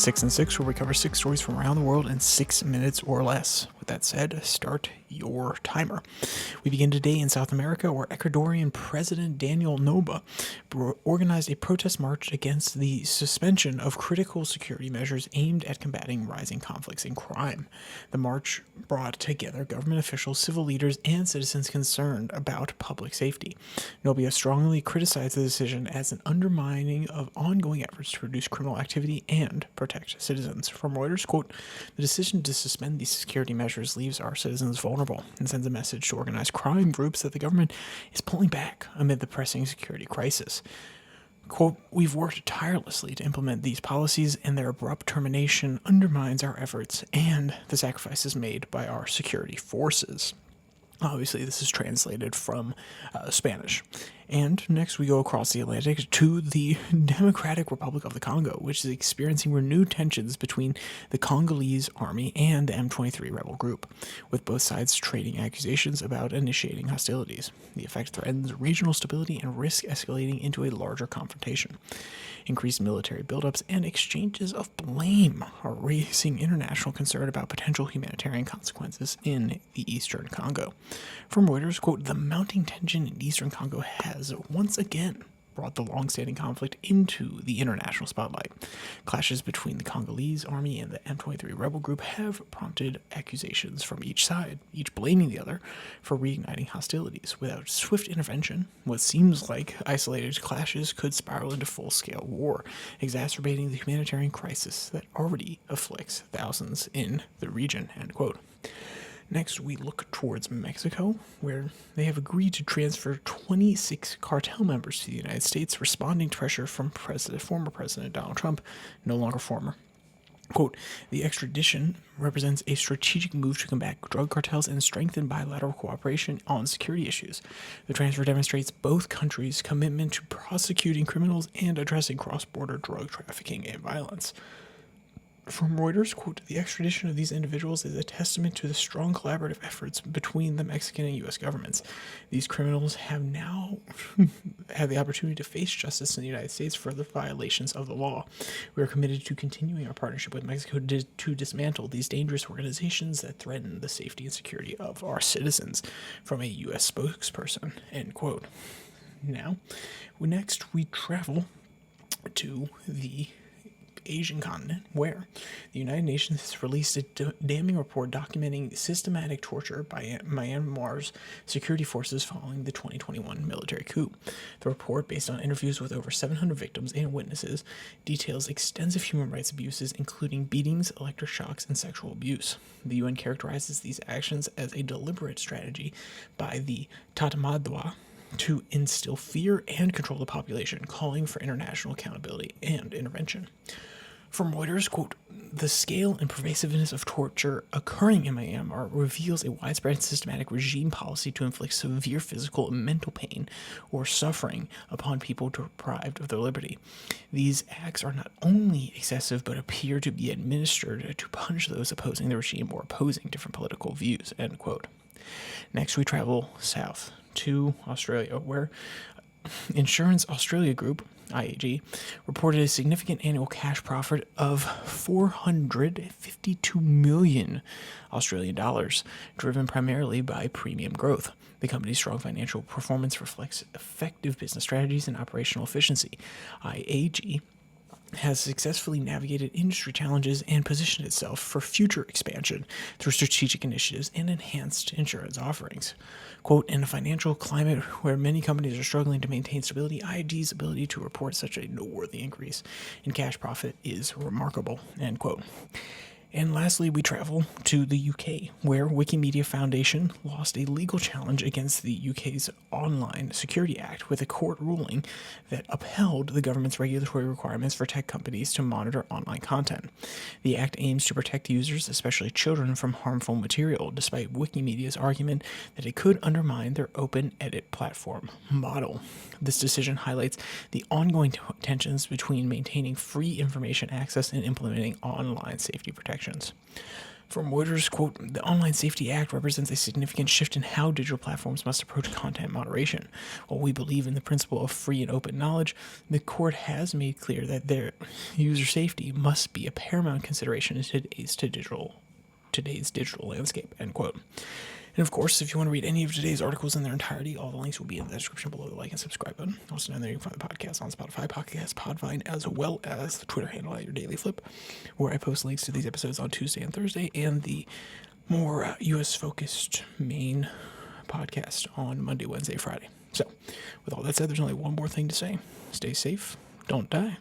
6 and 6, where we cover 6 stories from around the world in 6 minutes or less. With that said, start your timer. We begin today in South America, where Ecuadorian President Daniel Noboa organized a protest march against the suspension of critical security measures aimed at combating rising conflicts and crime. The march brought together government officials, civil leaders, and citizens concerned about public safety. Noboa strongly criticized the decision as an undermining of ongoing efforts to reduce criminal activity and protect citizens. From Reuters, quote, "The decision to suspend these security measures leaves our citizens vulnerable and sends a message to organized crime groups that the government is pulling back amid the pressing security crisis. Quote, we've worked tirelessly to implement these policies, and their abrupt termination undermines our efforts and the sacrifices made by our security forces." Obviously, this is translated from Spanish. And next we go across the Atlantic to the Democratic Republic of the Congo, which is experiencing renewed tensions between the Congolese army and the M23 rebel group, with both sides trading accusations about initiating hostilities. The effect threatens regional stability and risks escalating into a larger confrontation. Increased military buildups and exchanges of blame are raising international concern about potential humanitarian consequences in the eastern Congo. From Reuters, quote, "The mounting tension in eastern Congo has once again brought the long-standing conflict into the international spotlight. Clashes between the Congolese army and the M23 rebel group have prompted accusations from each side, each blaming the other for reigniting hostilities. Without swift intervention, what seems like isolated clashes could spiral into full-scale war, exacerbating the humanitarian crisis that already afflicts thousands in the region," end quote. Next, we look towards Mexico, where they have agreed to transfer 26 cartel members to the United States, responding to pressure from former President Donald Trump, no longer former. Quote, "The extradition represents a strategic move to combat drug cartels and strengthen bilateral cooperation on security issues. The transfer demonstrates both countries' commitment to prosecuting criminals and addressing cross-border drug trafficking and violence." From Reuters, quote, "The extradition of these individuals is a testament to the strong collaborative efforts between the Mexican and U.S. governments. These criminals have now had the opportunity to face justice in the United States for the violations of the law. We are committed to continuing our partnership with Mexico to dismantle these dangerous organizations that threaten the safety and security of our citizens," from a U.S. spokesperson, end quote. Now, next we travel to the Asian continent, where the United Nations has released a damning report documenting systematic torture by Myanmar's security forces following the 2021 military coup. The report, based on interviews with over 700 victims and witnesses, details extensive human rights abuses, including beatings, electric shocks, and sexual abuse. The UN characterizes these actions as a deliberate strategy by the Tatmadaw to instill fear and control the population, calling for international accountability and intervention. From Reuters, quote, "The scale and pervasiveness of torture occurring in Myanmar reveals a widespread and systematic regime policy to inflict severe physical and mental pain or suffering upon people deprived of their liberty. These acts are not only excessive but appear to be administered to punish those opposing the regime or opposing different political views," end quote. Next, we travel south to Australia, where Insurance Australia Group, IAG, reported a significant annual cash profit of 452 million Australian dollars, driven primarily by premium growth. The company's strong financial performance reflects effective business strategies and operational efficiency. IAG has successfully navigated industry challenges and positioned itself for future expansion through strategic initiatives and enhanced insurance offerings. Quote, "In a financial climate where many companies are struggling to maintain stability, IAG's ability to report such a noteworthy increase in cash profit is remarkable," end quote. And lastly, we travel to the UK, where Wikimedia Foundation lost a legal challenge against the UK's Online Security Act with a court ruling that upheld the government's regulatory requirements for tech companies to monitor online content. The act aims to protect users, especially children, from harmful material, despite Wikimedia's argument that it could undermine their open edit platform model. This decision highlights the ongoing tensions between maintaining free information access and implementing online safety protections. From Reuters, quote, the Online Safety Act represents a significant shift in how digital platforms must approach content moderation. While we believe in the principle of free and open knowledge, the court has made clear that their user safety must be a paramount consideration in today's digital landscape, end quote. And of course, if you want to read any of today's articles in their entirety, all the links will be in the description below the like and subscribe button. Also down there you can find the podcast on Spotify, Podcast, Podvine, as well as the Twitter handle at Your Daily Flip, where I post links to these episodes on Tuesday and Thursday, and the more US-focused main podcast on Monday, Wednesday, Friday. So, with all that said, there's only one more thing to say. Stay safe, don't die.